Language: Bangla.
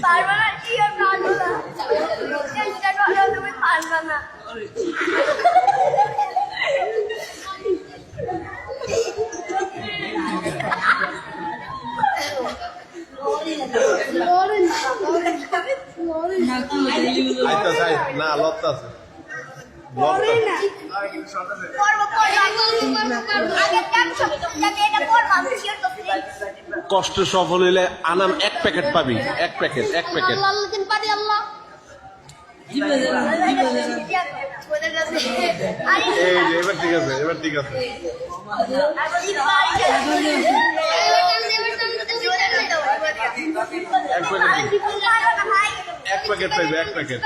পারবা না কি আর পারবো না চেষ্টা করো তুমি পারবা না আইতা চাই না লত্তা আছে কষ্ট সফল হইলে আনাম 1 প্যাকেট পাবি 1 প্যাকেট এবার ঠিক আছে এক প্যাকেট পাইবে 1 প্যাকেট